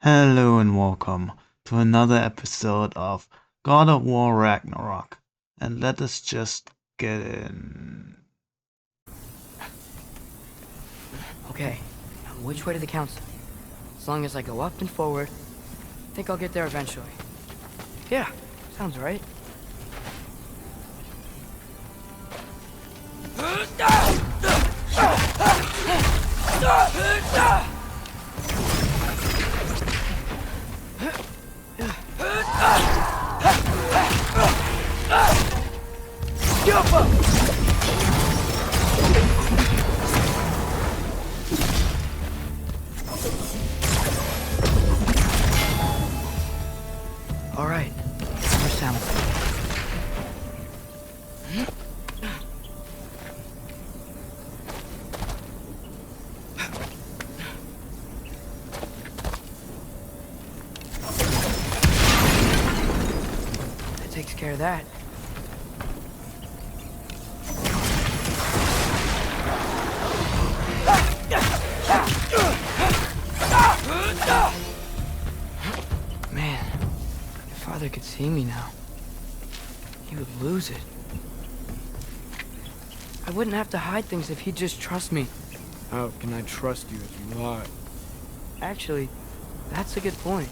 Hello and welcome to another episode of God of War Ragnarok. And let us just get in. Okay, now which way to the council? As long as I go up and forward, I think I'll get there eventually. Yeah, sounds right. All right, more sound. That takes care of that. Man, if Father could see me now, he would lose it. I wouldn't have to hide things if he'd just trust me. How can I trust you if you lie? Actually, that's a good point.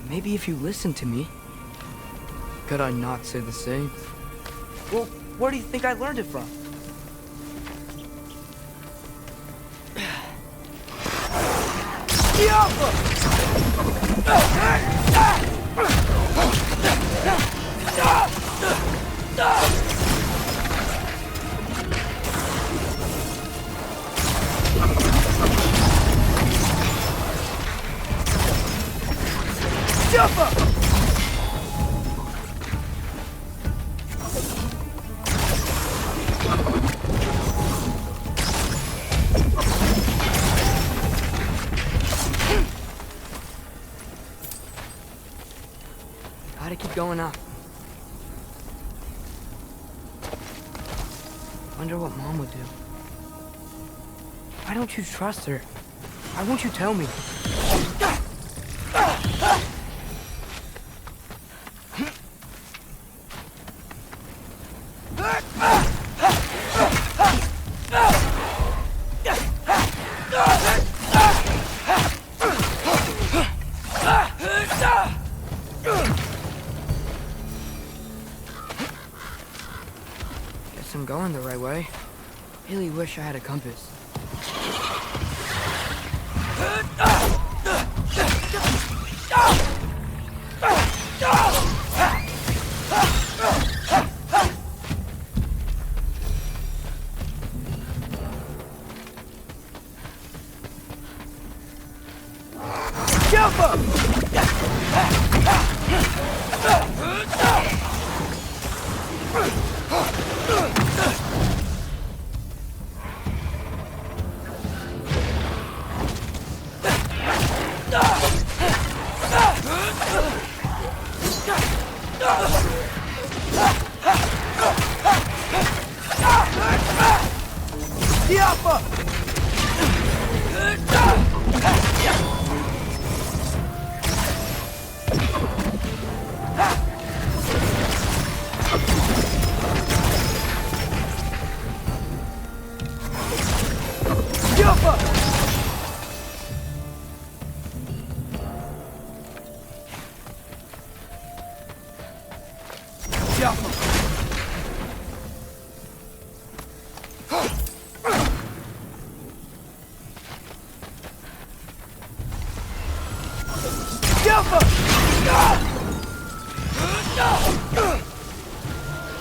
Maybe if you listen to me. Could I not say the same? Well, where do you think I learned it from? Gotta keep going up. Wonder what Mom would do. Why don't you trust her? Why won't you tell me? Guess I'm going the right way. Really wish I had a compass.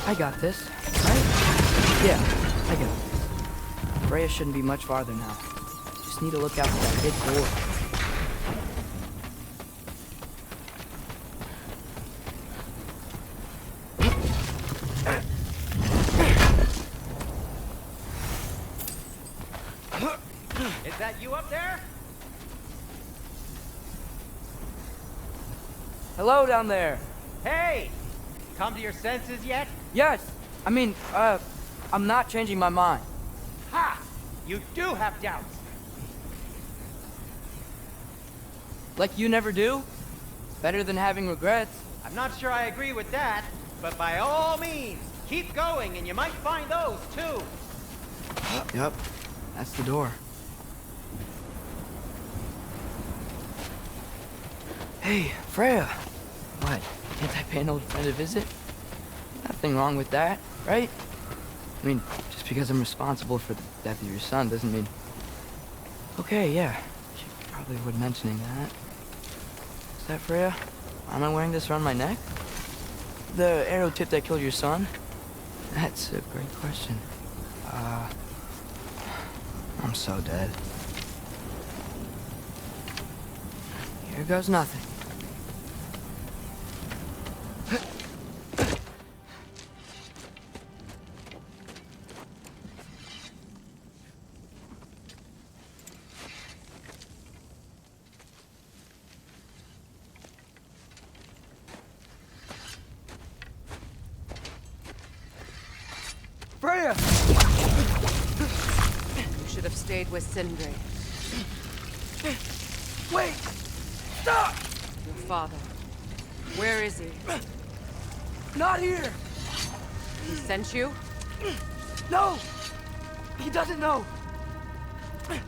I got this, right? Yeah, I got this. Freya shouldn't be much farther now. Just need to look out for that big door. Is that you up there? Hello down there. Hey! Come to your senses yet? Yes, I'm not changing my mind. Ha! You do have doubts. Like you never do? Better than having regrets. I'm not sure I agree with that, but by all means, keep going and you might find those too. Yep, that's the door. Hey, Freya. What, can't I pay an old friend a visit? Nothing wrong with that, right? I mean, just because I'm responsible for the death of your son doesn't mean... Okay, yeah, she probably would mentioning that. Is that Freya? Why am I wearing this around my neck? The arrow tip that killed your son? That's a great question. I'm so dead. Here goes nothing. Freya! You should have stayed with Sindri. Wait! Stop! Your father. Where is he? Not here! He sent you? No! He doesn't know! You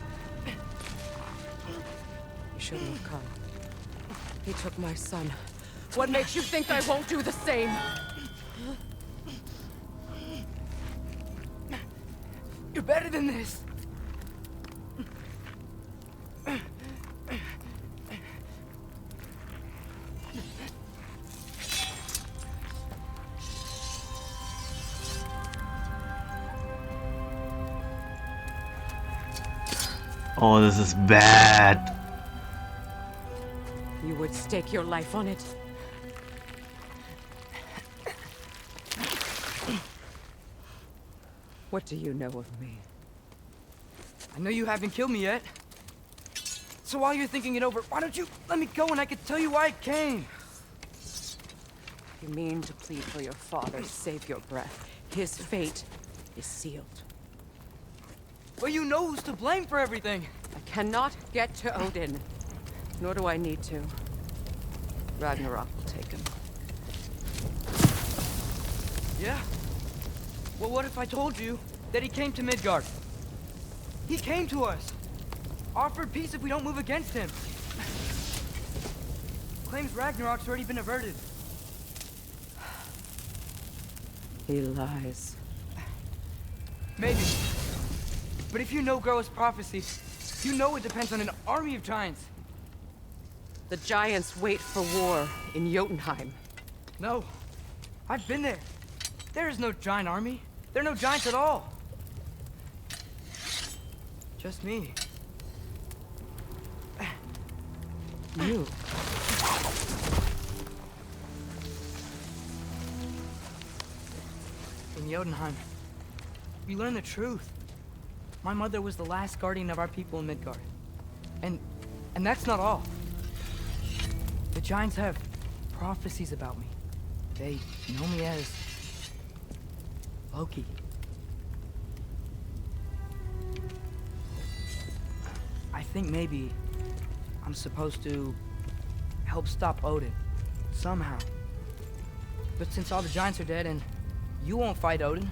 shouldn't have come. He took my son. What makes you think I won't do the same? You're better than this! Oh, this is bad. You would stake your life on it. What do you know of me? I know you haven't killed me yet. So while you're thinking it over, why don't you let me go and I can tell you why I came? You mean to plead for your father, save your breath. His fate is sealed. Well, you know who's to blame for everything. I cannot get to Odin. Nor do I need to. Ragnarok will take him. Yeah? Well, what if I told you that he came to Midgard? He came to us. Offered peace if we don't move against him. Claims Ragnarok's already been averted. He lies. Maybe. But if you know Groa's prophecy, you know it depends on an army of giants. The giants wait for war in Jotunheim. No. I've been there. There is no giant army. There are no giants at all. Just me. You. In Jotunheim, we learn the truth. My mother was the last guardian of our people in Midgard. And that's not all. The giants have prophecies about me. They know me as Loki. I think maybe I'm supposed to help stop Odin, somehow. But since all the giants are dead and you won't fight Odin,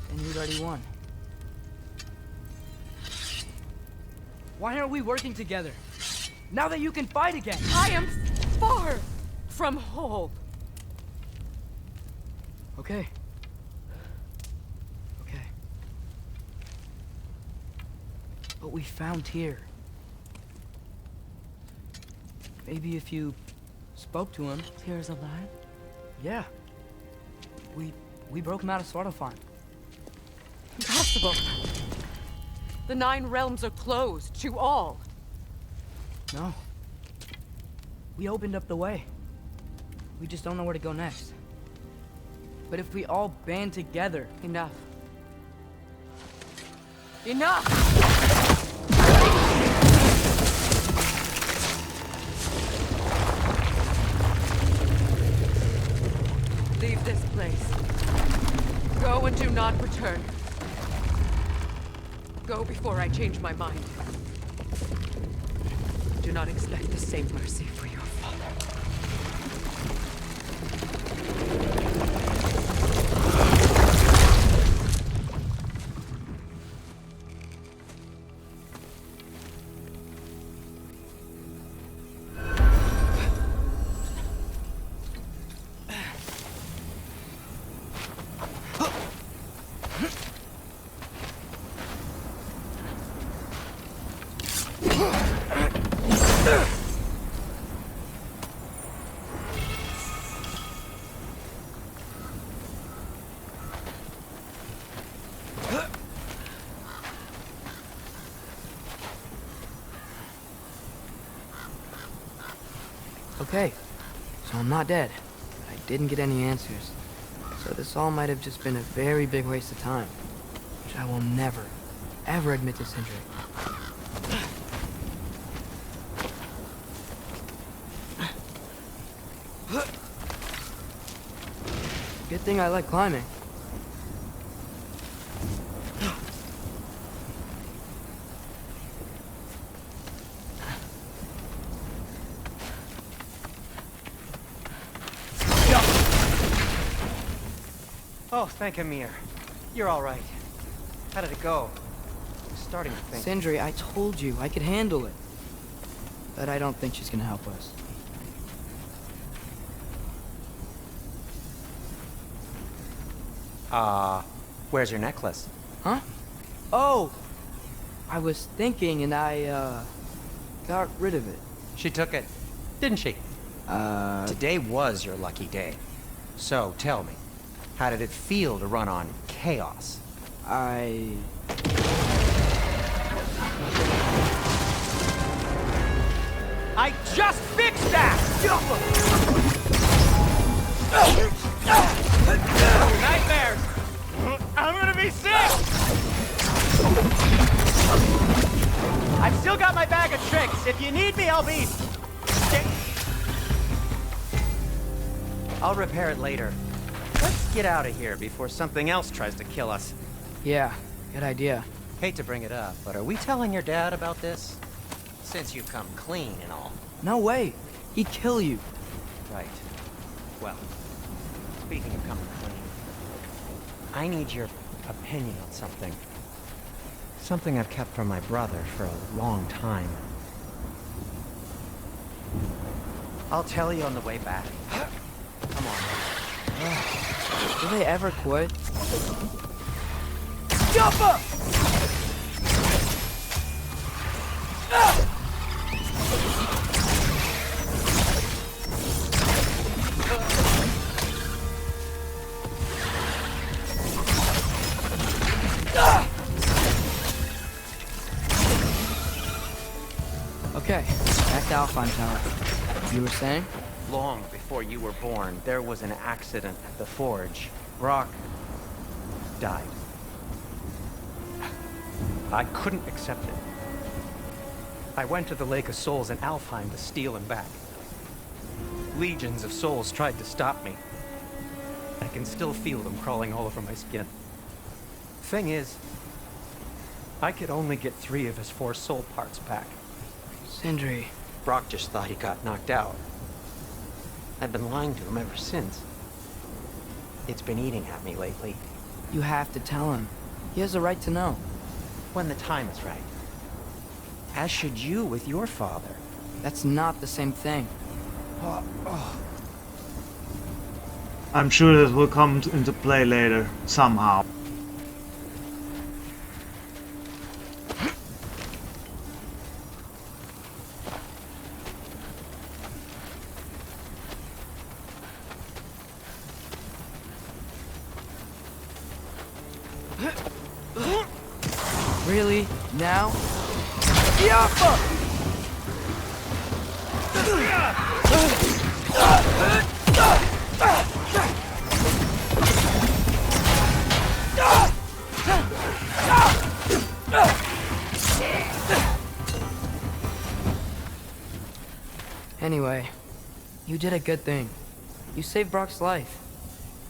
then you'd already won. Why aren't we working together? Now that you can fight again! I am far from whole. Okay. Okay. What we found here. Maybe if you spoke to him. Tyr's alive? Yeah. We broke him out of Svartalfheim. Impossible. The 9 realms are closed to all. No. We opened up the way. We just don't know where to go next. But if we all band together... Enough. Enough! Leave this place. Go and do not return. Go before I change my mind. Do not expect the same mercy for your father. Okay, so I'm not dead. I didn't get any answers. So this all might have just been a very big waste of time. Which I will never, ever admit to Sindri. Good thing I like climbing. Oh, thank Amir. You're all right. How did it go? I'm starting to think. Sindri, I told you I could handle it. But I don't think she's gonna help us. Where's your necklace? Huh? Oh! I was thinking and I, got rid of it. She took it, didn't she? Today was your lucky day. So, tell me, how did it feel to run on chaos? I just fixed that! Nightmares! I'm gonna be sick! I've still got my bag of tricks. If you need me, I'll be... I'll repair it later. Let's get out of here before something else tries to kill us. Yeah, good idea. Hate to bring it up, but are we telling your dad about this? Since you've come clean and all. No way! He'd kill you. Right. Well, speaking of coming clean, I need your opinion on something. Something I've kept from my brother for a long time. I'll tell you on the way back. Come on. Do they ever quit? Jump up! Okay, back to Alpine Tower. You were saying? Long before you were born, there was an accident at the forge. Brock died. I couldn't accept it. I went to the Lake of Souls in Alfheim to steal him back. Legions of souls tried to stop me. I can still feel them crawling all over my skin. Thing is, I could only get 3 of his 4 soul parts back. Sindri. Brock just thought he got knocked out. I've been lying to him ever since. It's been eating at me lately. You have to tell him. He has a right to know. When the time is right. As should you with your father. That's not the same thing. I'm sure this will come into play later, somehow. Really? Now? Anyway, you did a good thing. You saved Brock's life.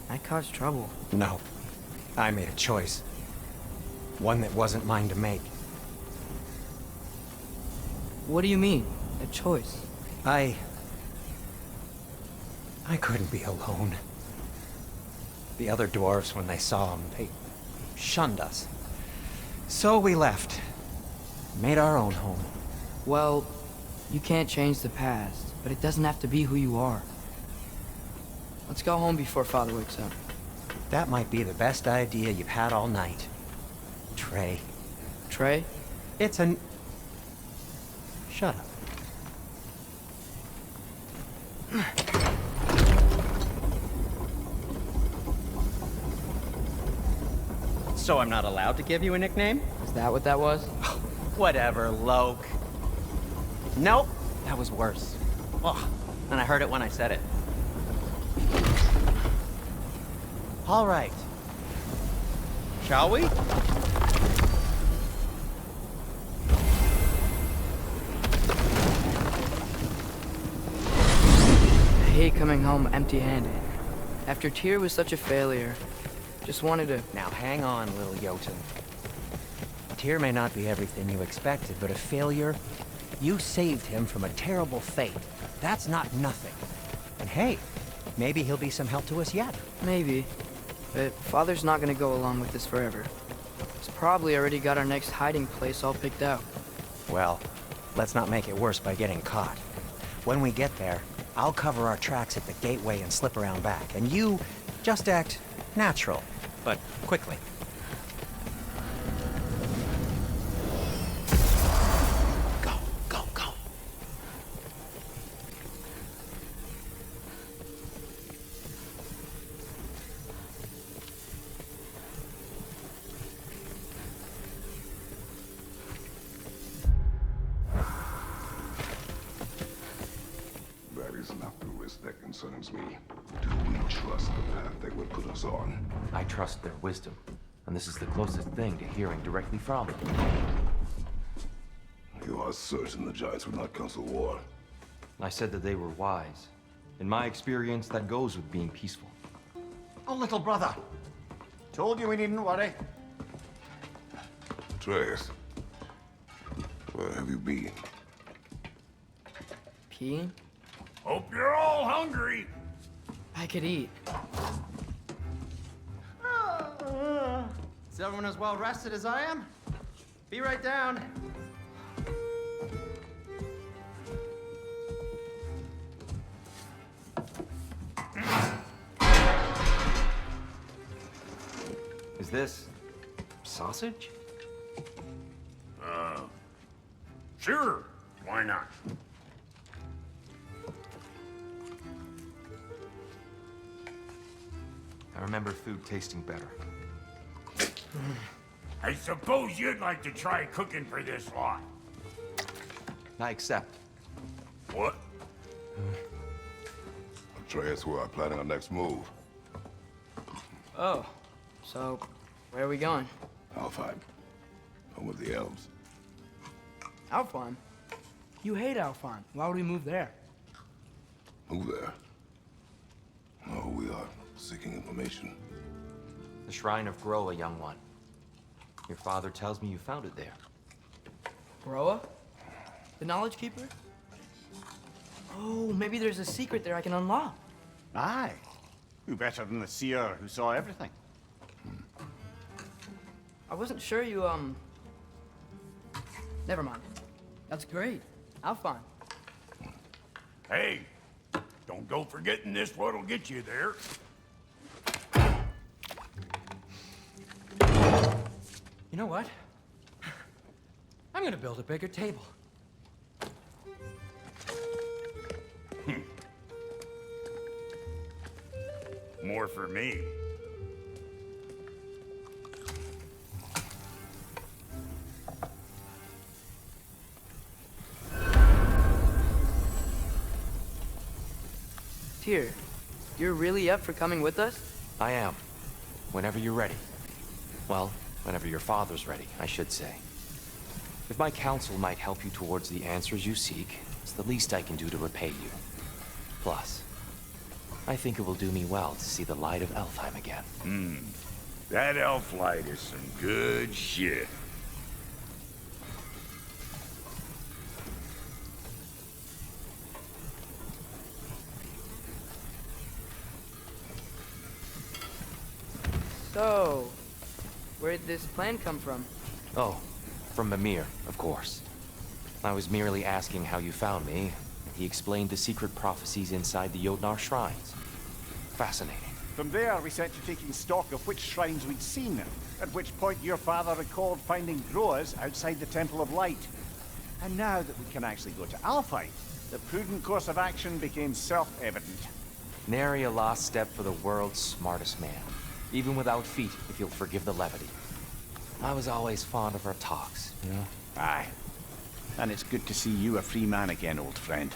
I caused trouble. No. I made a choice. One that wasn't mine to make. What do you mean? A choice? I couldn't be alone. The other dwarves, when they saw him, they shunned us. So we left. Made our own home. Well, you can't change the past, but it doesn't have to be who you are. Let's go home before Father wakes up. That might be the best idea you've had all night. Trey. Trey? It's an... Shut up. So I'm not allowed to give you a nickname? Is that what that was? Whatever, Loke. Nope, that was worse. Oh, and I heard it when I said it. All right. Shall we? I hate coming home empty-handed. After Tyr was such a failure, just wanted to... Now hang on, little Jotun. Tyr may not be everything you expected, but a failure, you saved him from a terrible fate. That's not nothing. And hey, maybe he'll be some help to us yet. Maybe. But Father's not gonna go along with this forever. He's probably already got our next hiding place all picked out. Well, let's not make it worse by getting caught. When we get there, I'll cover our tracks at the gateway and slip around back, and you just act natural, but quickly. Go, go, go. That is not the risk that concerns me. Do we trust the path they would put us on? I trust their wisdom, and this is the closest thing to hearing directly from them. You are certain the Giants would not counsel war? I said that they were wise. In my experience, that goes with being peaceful. Oh, little brother. Told you we needn't worry. Atreus, where have you been? Peeing? Hope you're all hungry. I could eat. Is everyone as well rested as I am? Be right down. Is this sausage? Sure. Why not? I remember food tasting better. I suppose you'd like to try cooking for this lot. I accept. What? Atreus, we are planning our next move. Oh, so where are we going? Alfheim. Home with the elves. Alfheim? You hate Alfheim. Why would we move there? Move there. Oh, we are seeking information. The Shrine of Groa, young one. Your father tells me you found it there. Broa? The Knowledge Keeper? Oh, maybe there's a secret there I can unlock. Aye. Who better than the seer who saw everything? I wasn't sure you, Never mind. That's great. Alfheim. Hey, don't go forgetting this what'll get you there. You know what? I'm gonna build a bigger table. More for me. Tyr, you're really up for coming with us? I am. Whenever you're ready. Well, whenever your father's ready, I should say. If my counsel might help you towards the answers you seek, it's the least I can do to repay you. Plus, I think it will do me well to see the light of Alfheim again. That elf light is some good shit. So, where'd this plan come from? Oh, from Mimir, of course. I was merely asking how you found me. He explained the secret prophecies inside the Jotnar shrines. Fascinating. From there, we set to taking stock of which shrines we'd seen, at which point your father recalled finding growers outside the Temple of Light. And now that we can actually go to Alfheim, the prudent course of action became self-evident. Nary a lost step for the world's smartest man. Even without feet, if you'll forgive the levity. I was always fond of our talks, you know? Aye. And it's good to see you a free man again, old friend.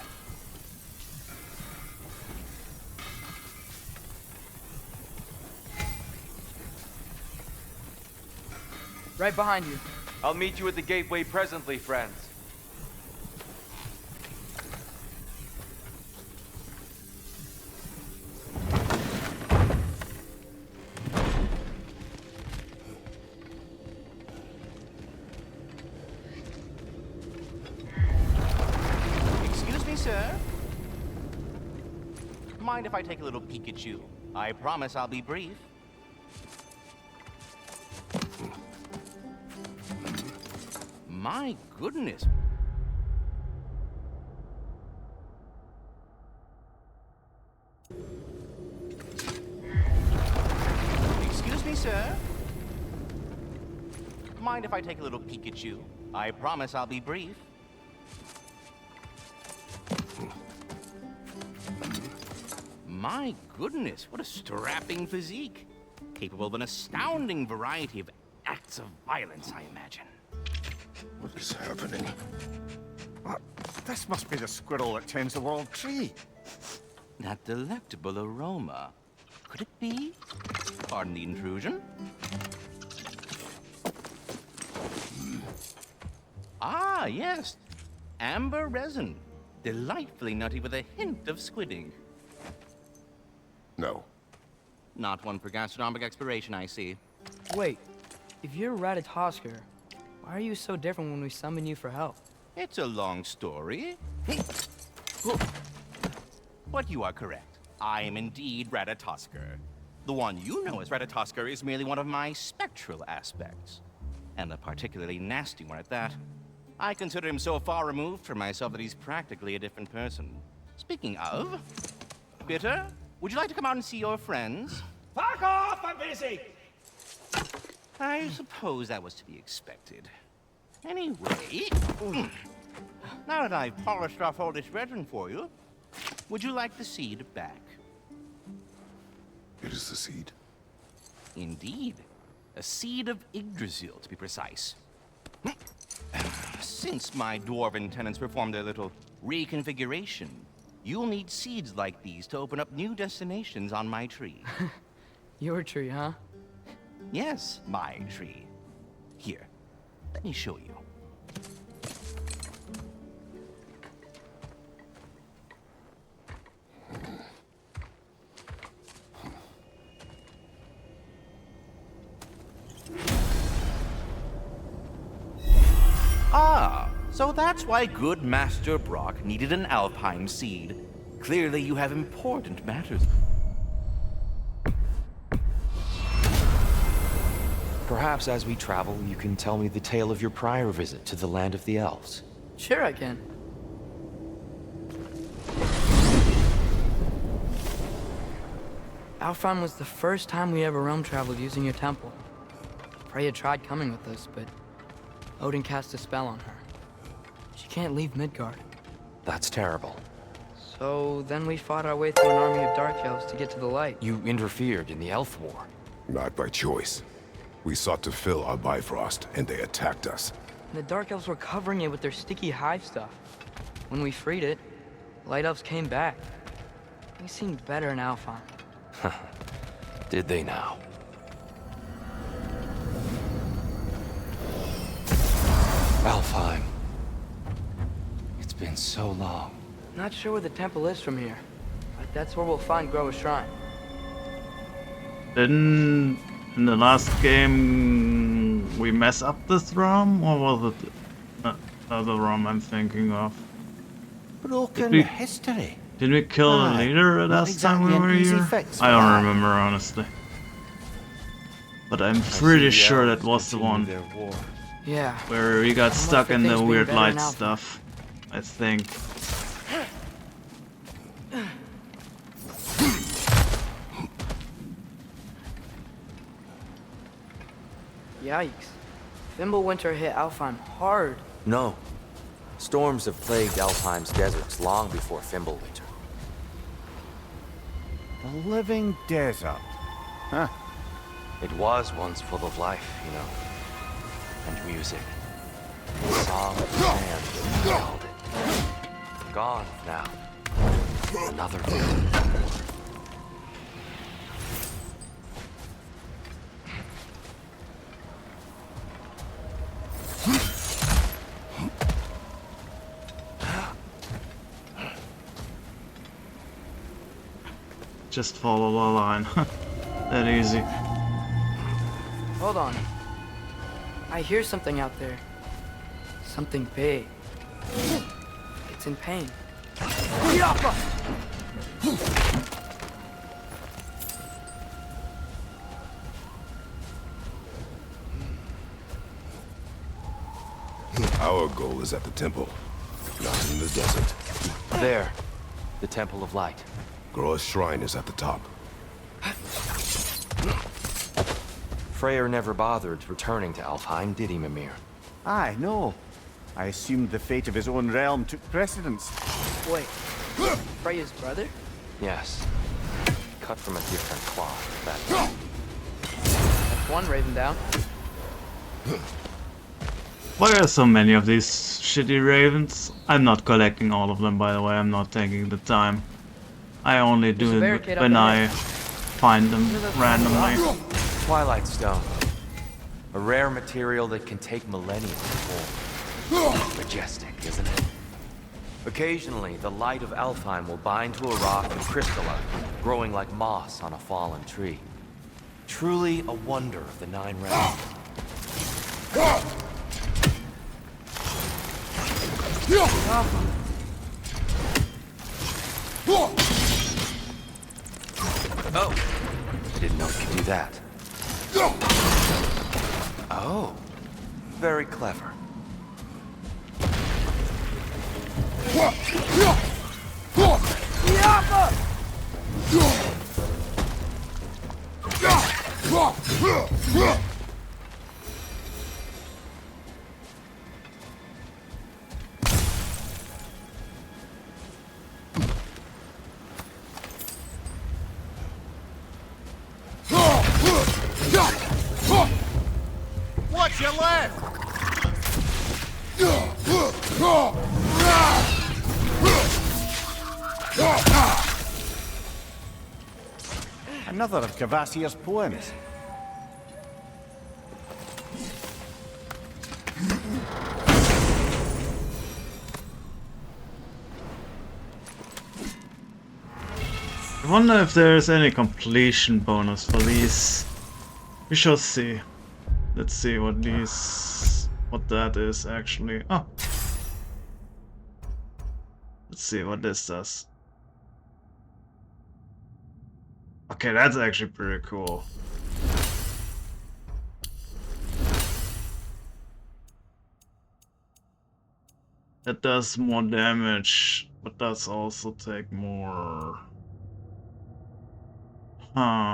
Right behind you. I'll meet you at the gateway presently, friends. Excuse me, sir? Mind if I take a little peek at you? I promise I'll be brief. My goodness. Excuse me, sir? Mind if I take a little peek at you? I promise I'll be brief. My goodness, what a strapping physique. Capable of an astounding variety of acts of violence, I imagine. What is happening? This must be the squirrel that tends the world tree. That delectable aroma. Could it be? Pardon the intrusion. Ah, yes. Amber resin. Delightfully nutty with a hint of squidding. No. Not one for gastronomic exploration, I see. Wait, if you're Ratatoskr, why are you so different when we summon you for help? It's a long story. But you are correct. I am indeed Ratatoskr. The one you know as Ratatoskr is merely one of my spectral aspects. And a particularly nasty one at that. I consider him so far removed from myself that he's practically a different person. Speaking of... Bitter, would you like to come out and see your friends? Fuck off! I'm busy! I suppose that was to be expected. Anyway... Now that I've polished off all this resin for you, would you like the seed back? It is the seed. Indeed. A seed of Yggdrasil, to be precise. Since my dwarven tenants performed their little reconfiguration, you'll need seeds like these to open up new destinations on my tree. Your tree, huh? Yes, my tree. Here, let me show you. Ah, so that's why good Master Brock needed an Alpine seed. Clearly you have important matters. Perhaps as we travel, you can tell me the tale of your prior visit to the land of the elves. Sure I can. Alfheim was the first time we ever realm traveled using your temple. Freya tried coming with us, but Odin cast a spell on her. She can't leave Midgard. That's terrible. So then we fought our way through an army of dark elves to get to the light. You interfered in the elf war. Not by choice. We sought to fill our Bifrost, and they attacked us. And the dark elves were covering it with their sticky hive stuff. When we freed it, light elves came back. They seemed better in Alfheim. Did they now? Alfheim. It's been so long. Not sure where the temple is from here, but that's where we'll find Groa's shrine. Didn't in the last game we mess up this ROM, or was it the ROM I'm thinking of? Broken we- history. Did we kill the Aye, leader not last time we exactly were an easy here? fix for I don't that. remember honestly. But I'm I see pretty the sure that elves was the continue one their war. Yeah. where we got How much stuck for in the things being weird better light now? stuff. I think. Yikes. Fimbulwinter hit Alfheim hard. No. Storms have plagued Alfheim's deserts long before Fimbulwinter. A living desert. Huh. It was once full of life, you know. And music. And song of sand held it. Gone now. Another one. Just follow the line. That easy. Hold on. I hear something out there. Something big. It's in pain. Our goal is at the temple, not in the desert. There. The Temple of Light. Groa's shrine is at the top. Freyr never bothered returning to Alfheim, did he, Mimir? Aye, no. I assumed the fate of his own realm took precedence. Wait. Freya's brother? Yes. Cut from a different cloth, that That's one raven down. Why are so many of these shitty ravens? I'm not collecting all of them, by the way. I'm not taking the time. I only There's do a it barricade when up I ahead. find them randomly. Twilight Stone. A rare material that can take millennia to form. Majestic, isn't it? Occasionally, the light of Alfheim will bind to a rock and crystallize, growing like moss on a fallen tree. Truly a wonder of the Nine Realms. Oh, I didn't know it could do that. Oh, very clever. Watch your left! Another of Cavassier's poems. I wonder if there's any completion bonus for these. We shall see. Let's see what that is actually. Oh. Let's see what this does. Okay, that's actually pretty cool. It does more damage, but does also take more. Huh.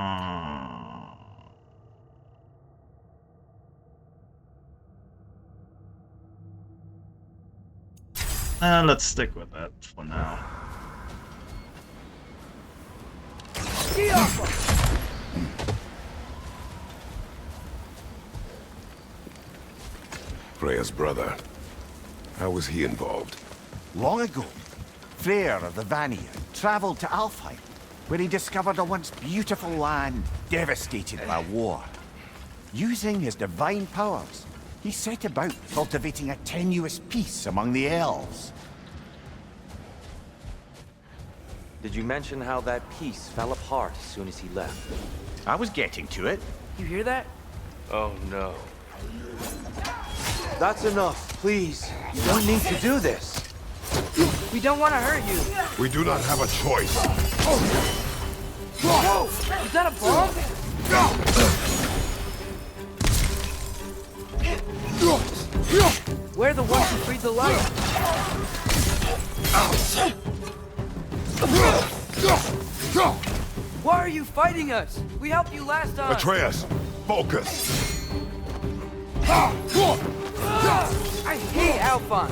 Let's stick with that for now. Freya's brother. How was he involved? Long ago, Freyr of the Vanir traveled to Alfheim, where he discovered a once beautiful land devastated by war. Using his divine powers, he set about cultivating a tenuous peace among the elves. Did you mention how that piece fell apart as soon as he left? I was getting to it. You hear that? Oh no. That's enough, please. You don't need to do this. We don't want to hurt you. We do not have a choice. Whoa! Is that a bomb? We're the ones who freed the light. Why are you fighting us? We helped you last time. Atreus, focus. I hate Alphon.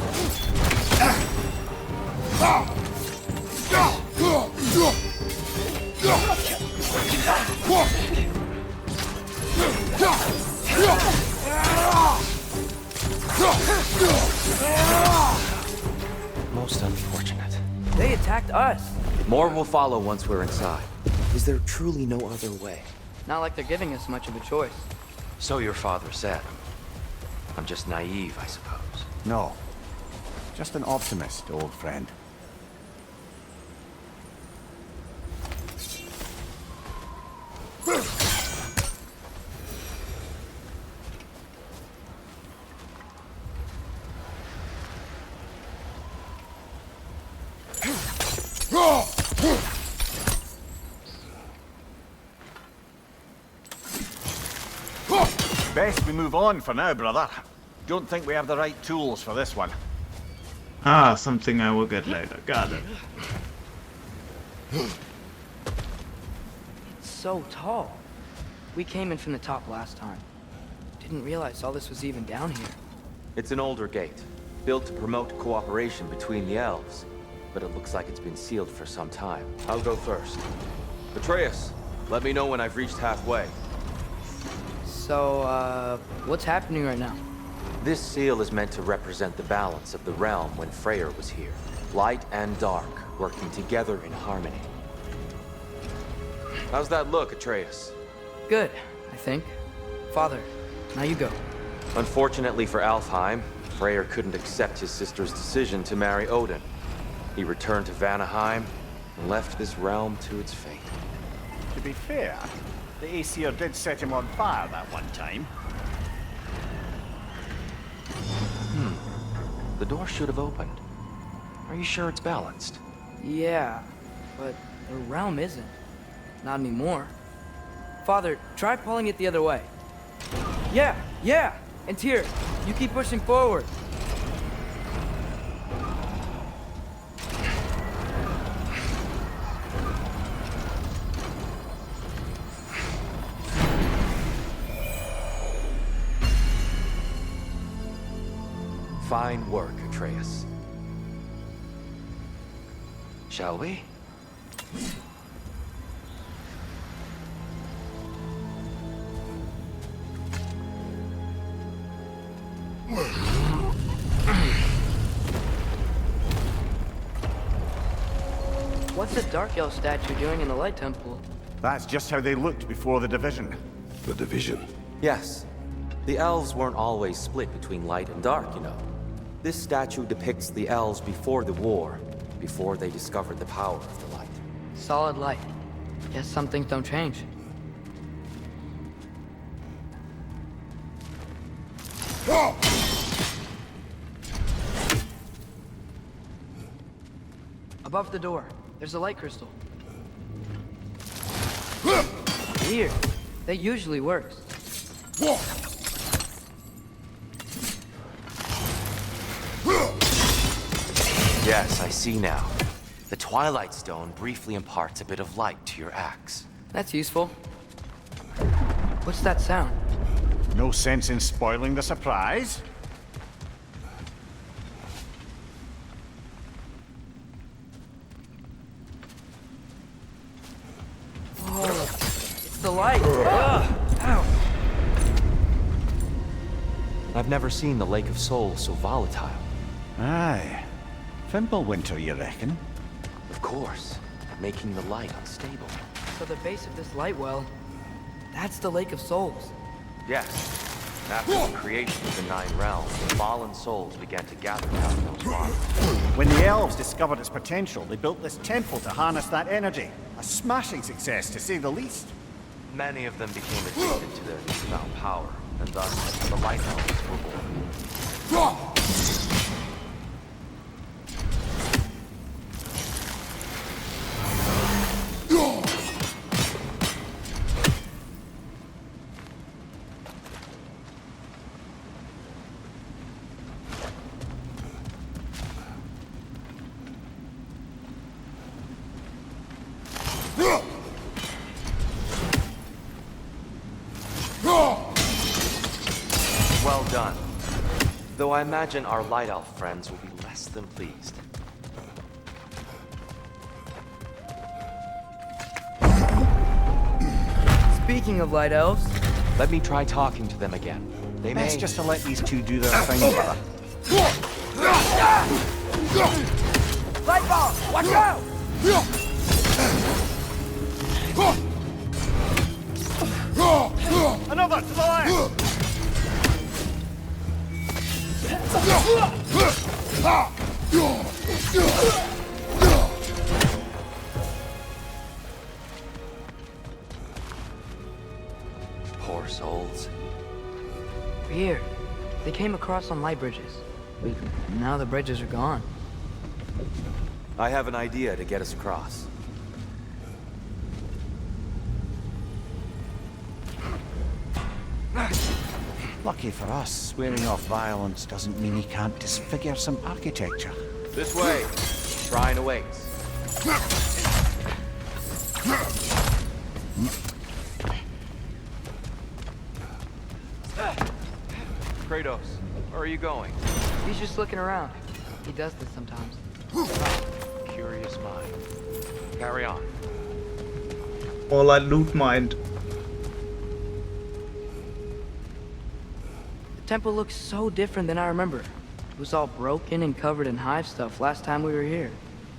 Most unfortunate. They attacked us. More will follow once we're inside. Is there truly no other way? Not like they're giving us much of a choice. So your father said. I'm just naive, I suppose. No. Just an optimist, old friend. Best we move on for now, brother. Don't think we have the right tools for this one. Ah, something I will get later. Got it. It's so tall. We came in from the top last time. Didn't realize all this was even down here. It's an older gate, built to promote cooperation between the elves. But it looks like it's been sealed for some time. I'll go first. Atreus, let me know when I've reached halfway. So, what's happening right now? This seal is meant to represent the balance of the realm when Freyr was here. Light and dark, working together in harmony. How's that look, Atreus? Good, I think. Father, now you go. Unfortunately for Alfheim, Freyr couldn't accept his sister's decision to marry Odin. He returned to Vanaheim and left this realm to its fate. To be fair, the Aesir did set him on fire that one time. The door should have opened. Are you sure it's balanced? Yeah, but the realm isn't. Not anymore. Father, try pulling it the other way. Yeah! And Tyr, you keep pushing forward. Fine work, Atreus. Shall we? What's the Dark Elf statue doing in the Light Temple? That's just how they looked before the division. The division. Yes. The elves weren't always split between light and dark, you know. This statue depicts the elves before the war, before they discovered the power of the light. Solid light. Guess some things don't change. Above the door, there's a light crystal. Weird. That usually works. Yes, I see now. The Twilight Stone briefly imparts a bit of light to your axe. That's useful. What's that sound? No sense in spoiling the surprise. Oh, it's the light. Ugh. Ow. I've never seen the Lake of Souls so volatile. Aye. Fimbulwinter, you reckon? Of course, making the light unstable. So the base of this light well, that's the Lake of Souls. Yes. After the creation of the Nine Realms, the fallen souls began to gather down those waters. When the elves discovered its potential, they built this temple to harness that energy. A smashing success, to say the least. Many of them became addicted to their newfound power, and thus the Light Elves were born. Well done. Though I imagine our Light Elf friends will be less than pleased. Speaking of light elves, Let me try talking to them again. They may... Best just to let these two do their thing, brother. light bulb, watch out! Another to the left! Poor souls. Here, they came across on light bridges. But now the bridges are gone. I have an idea to get us across. Lucky for us, swearing off violence doesn't mean he can't disfigure some architecture. This way. Shrine awaits. Kratos, where are you going? He's just looking around. He does this sometimes. Curious mind. Carry on. Or like loot mind. The temple looks so different than I remember. It was all broken and covered in hive stuff last time we were here.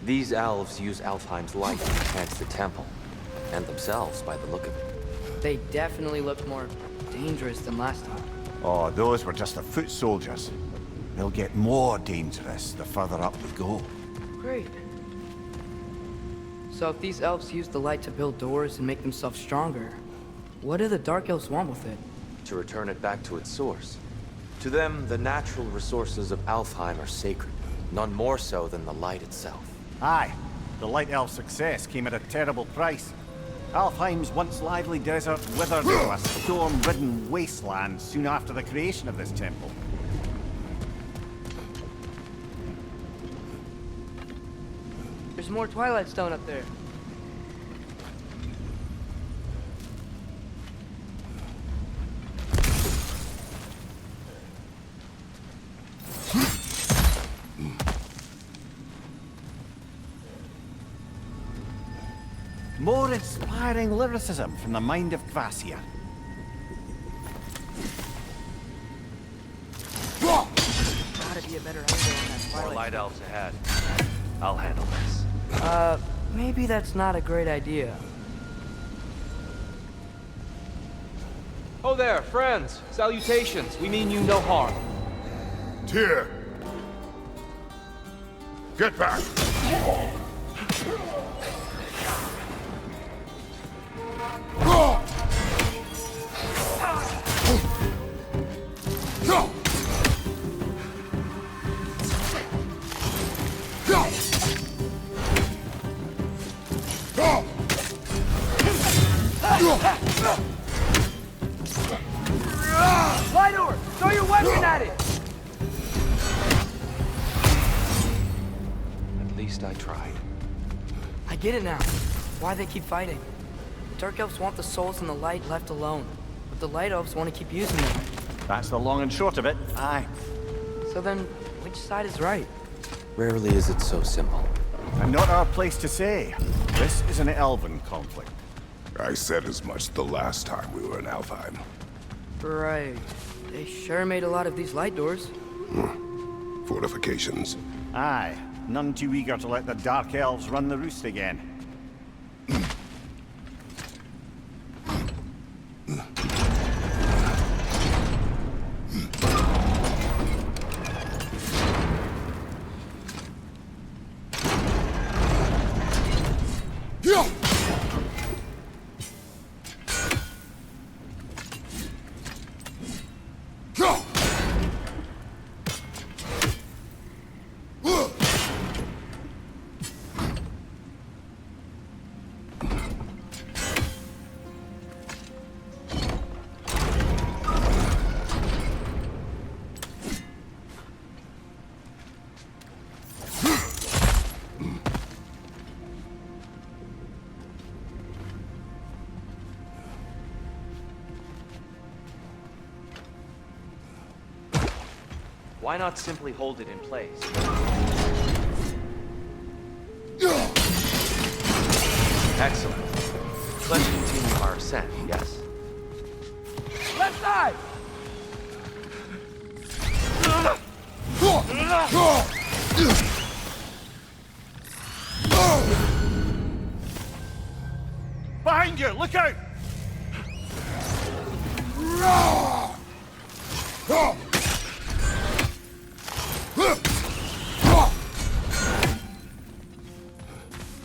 These elves use Alfheim's light to enhance the temple, and themselves by the look of it. They definitely look more dangerous than last time. Oh, those were just the foot soldiers. They'll get more dangerous the further up we go. Great. So if these elves use the light to build doors and make themselves stronger, what do the Dark Elves want with it? To return it back to its source. To them, the natural resources of Alfheim are sacred, none more so than the light itself. Aye, the Light Elf success came at a terrible price. Alfheim's once lively desert withered into a storm-ridden wasteland soon after the creation of this temple. There's more Twilight Stone up there. More inspiring lyricism from the mind of Gracia. Gotta be a better angle on that More Twilight. light elves ahead. I'll handle this. Maybe that's not a great idea. Oh there, friends. Salutations. We mean you no harm. Tyr! Get back! Lightor! Throw your weapon at it! At least I tried. I get it now. Why they keep fighting. Dark Elves want the souls and the light left alone, but the Light Elves want to keep using them. That's the long and short of it, aye. So then, which side is right? Rarely is it so simple. And not our place to say. This is an elven conflict. I said as much the last time we were in Alfheim. Right. They sure made a lot of these light doors. Fortifications. Aye, none too eager to let the Dark Elves run the roost again. Why not simply hold it in place? Excellent. Let's continue our ascent, yes? Left side! Behind you! Look out!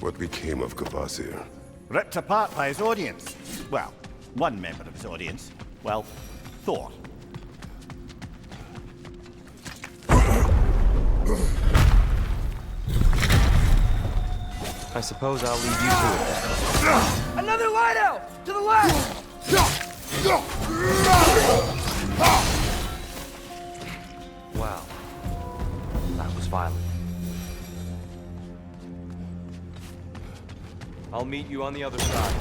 What became of Kvasir? Ripped apart by his audience. Well, one member of his audience. Well, Thor. I suppose I'll leave you to it then. Another light elf! To the left! Wow. That was violent. I'll meet you on the other side.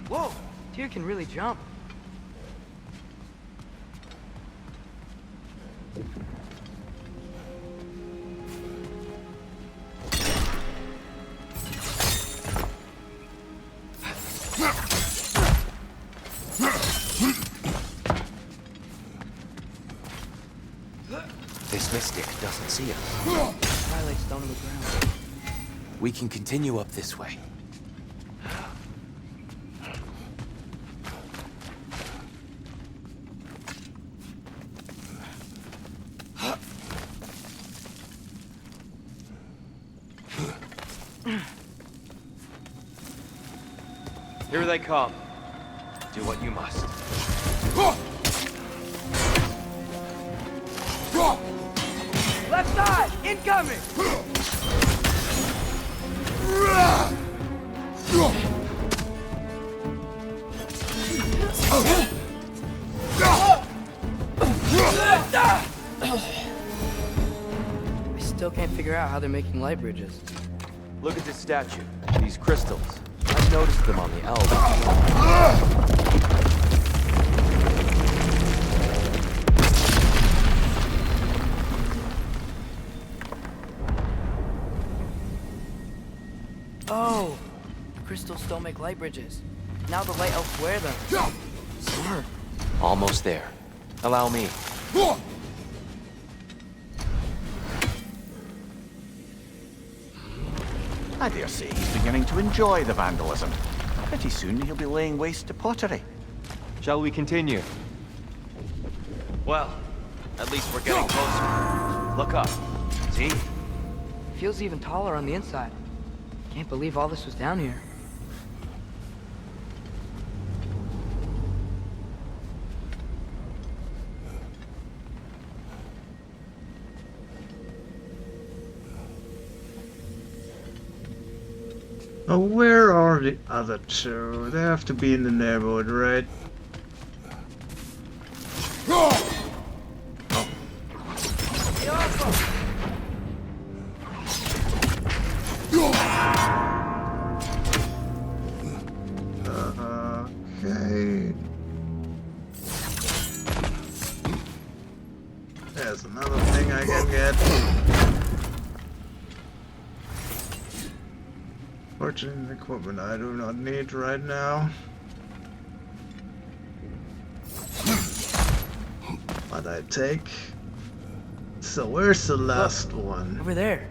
Whoa! Tyr can really jump. This mystic doesn't see us. Twilight stone on the ground. We can continue up this way. Here they come. Do what you must. Left side! Incoming! I still can't figure out how they're making light bridges. Look at this statue. These crystals. I've noticed them on the elves. Oh! Crystals don't make light bridges. Now the light elves wear them. Smart. Almost there. Allow me. I dare say he's beginning to enjoy the vandalism. Pretty soon he'll be laying waste to pottery. Shall we continue? Well, at least we're getting closer. Look up. See? Feels even taller on the inside. Can't believe all this was down here. Oh, where are the other two? They have to be in the neighborhood, right? Okay. There's another thing I can get. Fortune equipment I do not need right now. But I take. So where's the last one? Over there.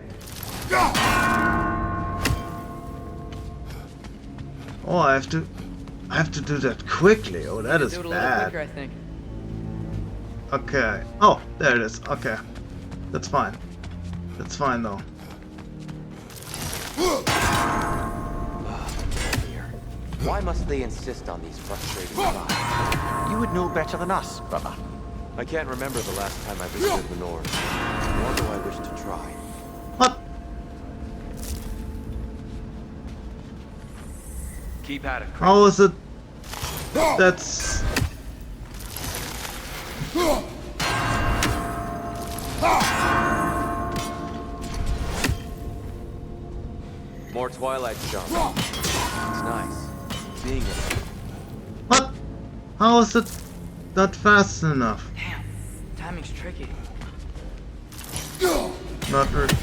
Oh, I have to do that quickly. Oh, that is Do it a little bad. quicker, I think. Okay. Oh, there it is. Okay. That's fine. That's fine though. Why must they insist on these frustrating trials? You would know better than us, brother. I can't remember the last time I visited the North, nor do I wish to try. What? Keep at it. How is it? That's... More Twilight Zone. It's nice. Seeing it. What? How is it that fast enough? Damn, timing's tricky. Not really.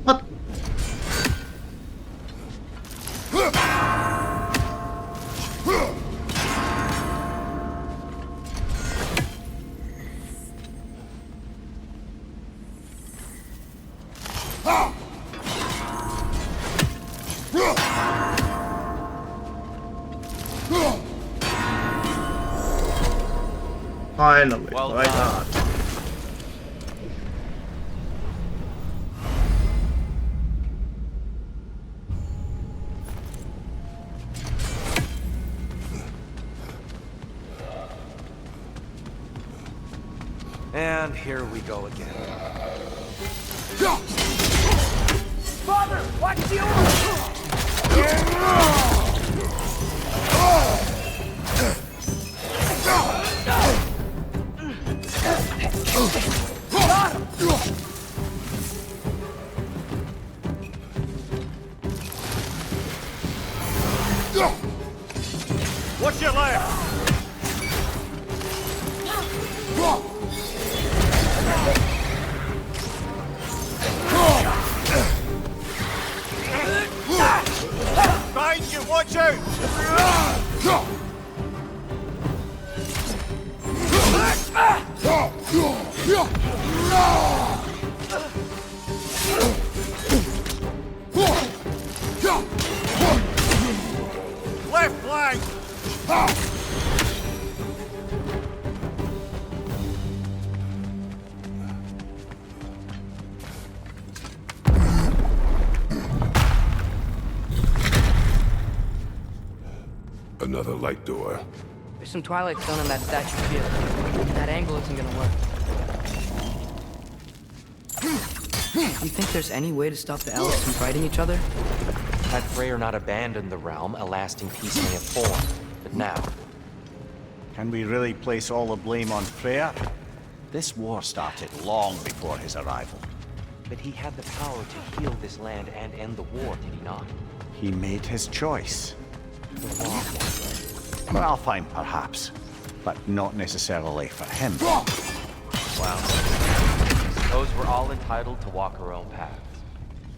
What? Finally, Well why done. not? And here we go again. Father, watch the order! What's your left? Behind you, watch out! Left flank! Another light door. There's some Twilight Zone in that statue field. That angle isn't gonna work. You think there's any way to stop the elves from fighting each other? Had Freyr not abandoned the realm, a lasting peace may have formed. But now, Can we really place all the blame on Freyr? This war started long before his arrival. but he had the power to heal this land and end the war, did he not? He made his choice. The wrong one. For Alfheim, perhaps, but not necessarily for him. Well, suppose we're all entitled to walk our own paths,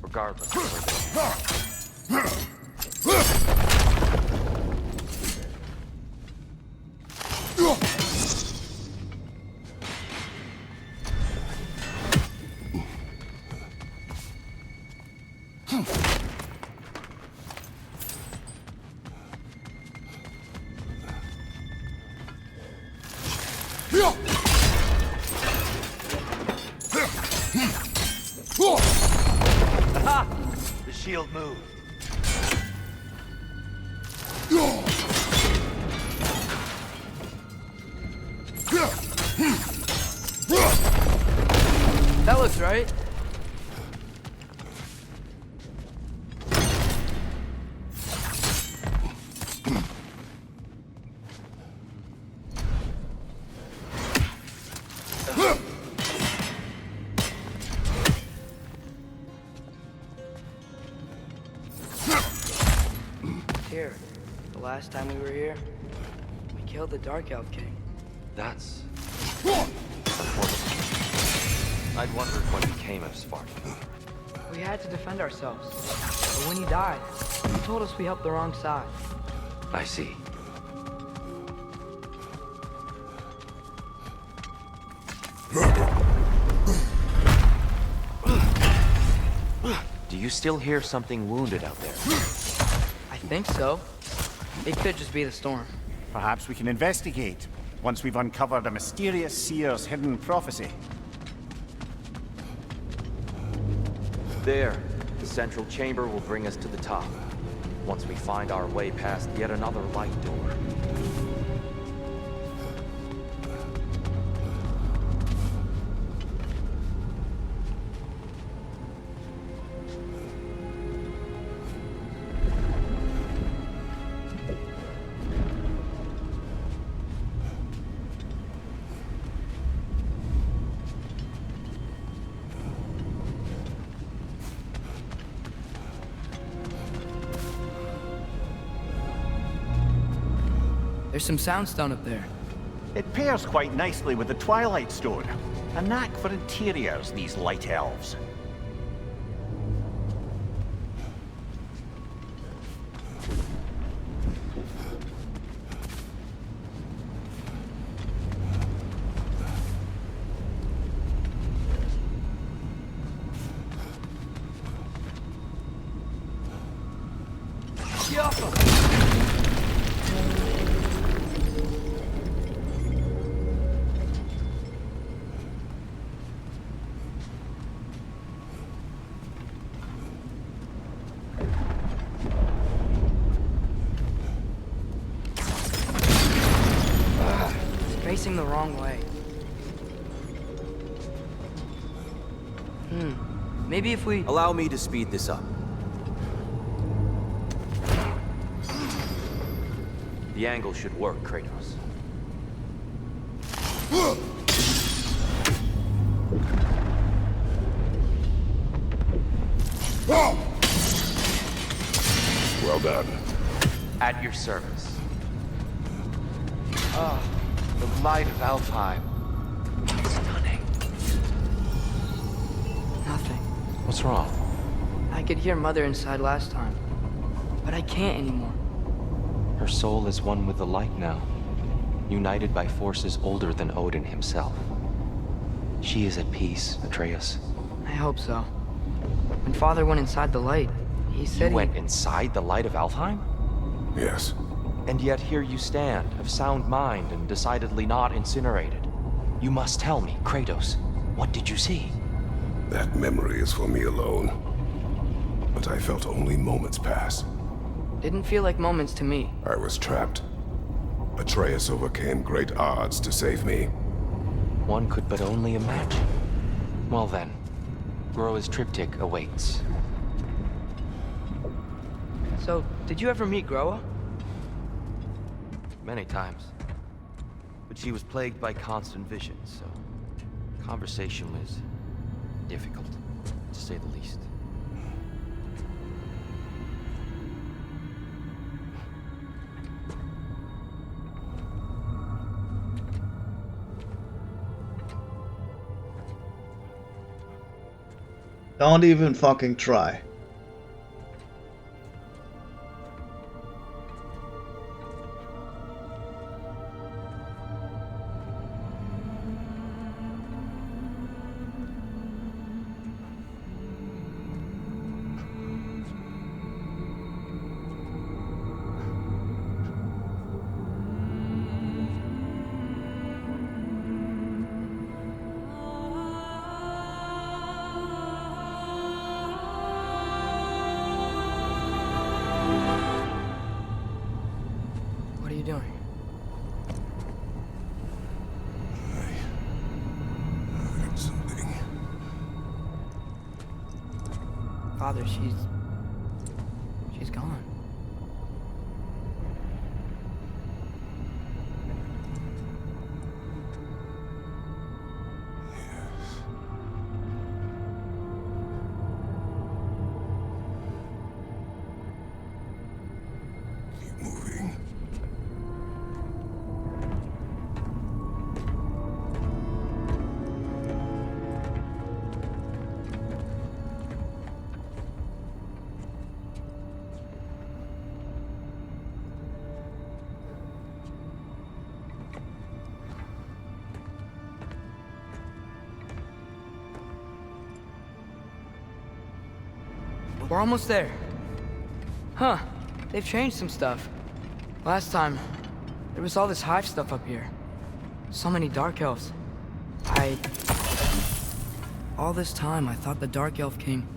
regardless of where they Aha! The shield moved. That looks right. Here, the last time we were here, we killed the Dark Elf King. That's unfortunate. I'd wondered what became of Spartan. We had to defend ourselves. But when he died, he told us we helped the wrong side. I see. Do you still hear something wounded out there? I think so. It could just be the storm. Perhaps we can investigate, once we've uncovered a mysterious seer's hidden prophecy. There. The central chamber will bring us to the top. Once we find our way past yet another light door. There's some soundstone up there. It pairs quite nicely with the Twilight Stone. A knack for interiors, these light elves. Facing the wrong way. Maybe if we... Allow me to speed this up. The angle should work, Kratos. Well done. At your service. The light of Alfheim. Stunning. Nothing. What's wrong? I could hear Mother inside last time, but I can't anymore. Her soul is one with the light now, united by forces older than Odin himself. She is at peace, Atreus. I hope so. When Father went inside the light, he said You went inside the light of Alfheim? Yes. And yet here you stand, of sound mind and decidedly not incinerated. You must tell me, Kratos, what did you see? That memory is for me alone. But I felt only moments pass. Didn't feel like moments to me. I was trapped. Atreus overcame great odds to save me. One could but only imagine. Well then, Groa's triptych awaits. So, did you ever meet Groa? Many times. But she was plagued by constant visions, so conversation was difficult, to say the least. Don't even fucking try. What are you doing? I heard something. Father, she's gone. Keep moving. We're almost there. Huh. They've changed some stuff. Last time, there was all this hive stuff up here. So many dark elves. All this time, I thought the Dark Elf King...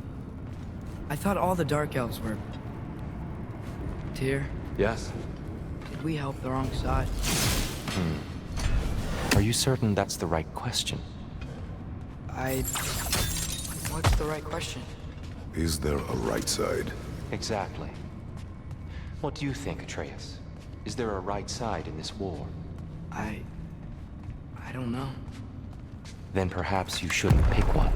I thought all the Dark Elves were... Tyr, Yes? did we help the wrong side? Are you certain that's the right question? What's the right question? Is there a right side? Exactly. What do you think, Atreus? Is there a right side in this war? I don't know. Then perhaps you shouldn't pick one.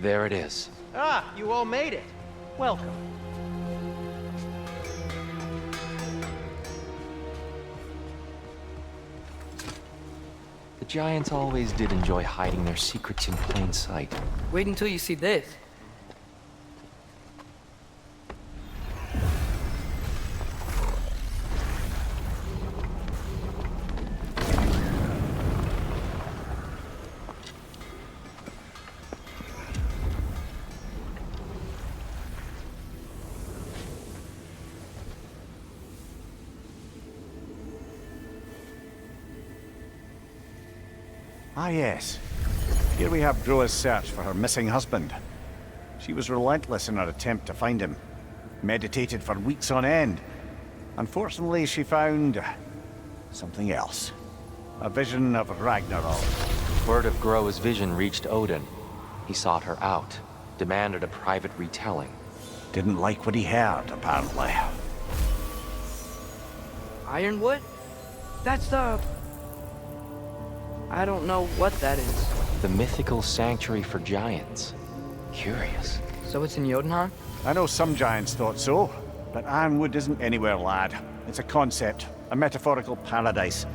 There it is. Ah, you all made it. Welcome. The Giants always did enjoy hiding their secrets in plain sight. Wait until you see this. Ah, yes. Here we have Groa's search for her missing husband. She was relentless in her attempt to find him. Meditated for weeks on end. Unfortunately, she found something else. A vision of Ragnarok. Word of Groa's vision reached Odin. He sought her out, demanded a private retelling. Didn't like what he heard, apparently. Ironwood? That's the... I don't know what that is. The mythical sanctuary for giants. Curious. So it's in Jotunheim? I know some giants thought so, but Ironwood isn't anywhere, lad. It's a concept, a metaphorical paradise.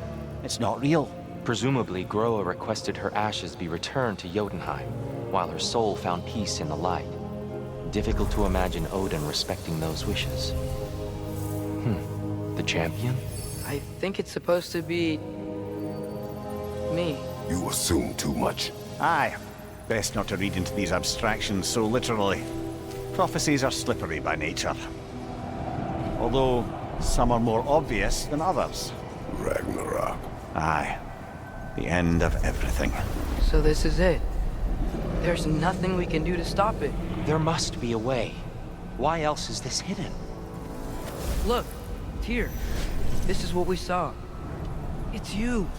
It's not real. Presumably, Groa requested her ashes be returned to Jotunheim, while her soul found peace in the light. Difficult to imagine Odin respecting those wishes. The champion? I think it's supposed to be... me. You assume too much. Aye. Best not to read into these abstractions so literally. Prophecies are slippery by nature. Although, some are more obvious than others. Ragnarok. Aye. The end of everything. So this is it. There's nothing we can do to stop it. There must be a way. Why else is this hidden? Look, Tyr. This is what we saw. It's you.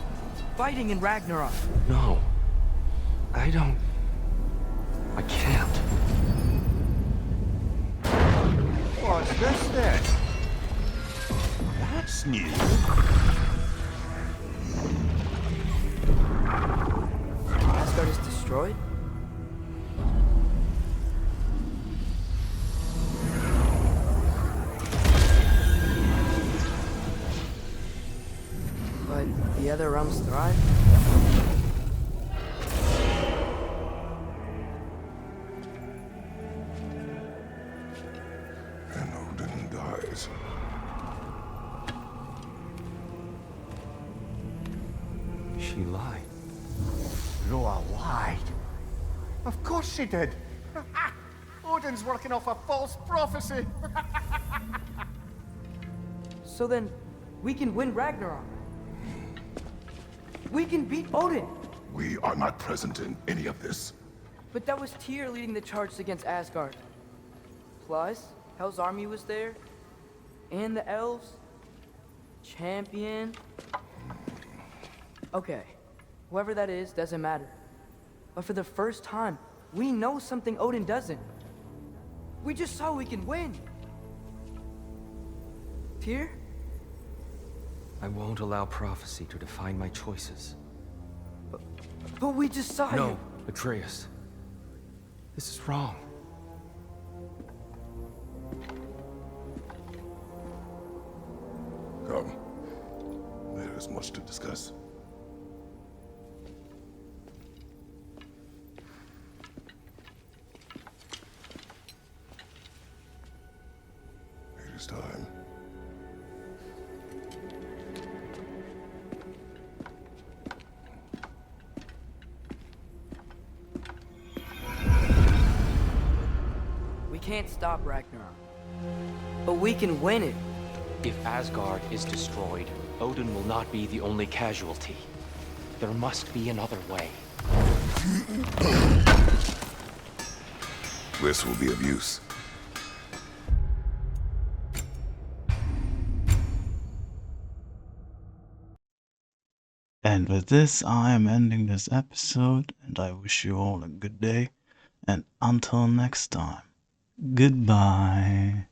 Fighting in Ragnarok. No. I don't... I can't. What's this then? That's new. Asgard is destroyed? But the other realms thrive? And Odin dies. She lied. Groa lied. Of course she did. Odin's working off a false prophecy. So then, we can win Ragnarok. We can beat Odin. We are not present in any of this. But that was Tyr leading the charge against Asgard. Plus, Hell's army was there. And the elves. Champion. Okay, whoever that is doesn't matter. But for the first time, we know something Odin doesn't. We just saw we can win. Tyr? I won't allow prophecy to define my choices. But we just saw you. No, Atreus. This is wrong. Come. There is much to discuss. It is time. We can't stop Ragnarok. But we can win it. If Asgard is destroyed, Odin will not be the only casualty. There must be another way. This will be of use. And with this, I am ending this episode, and I wish you all a good day, and until next time, goodbye.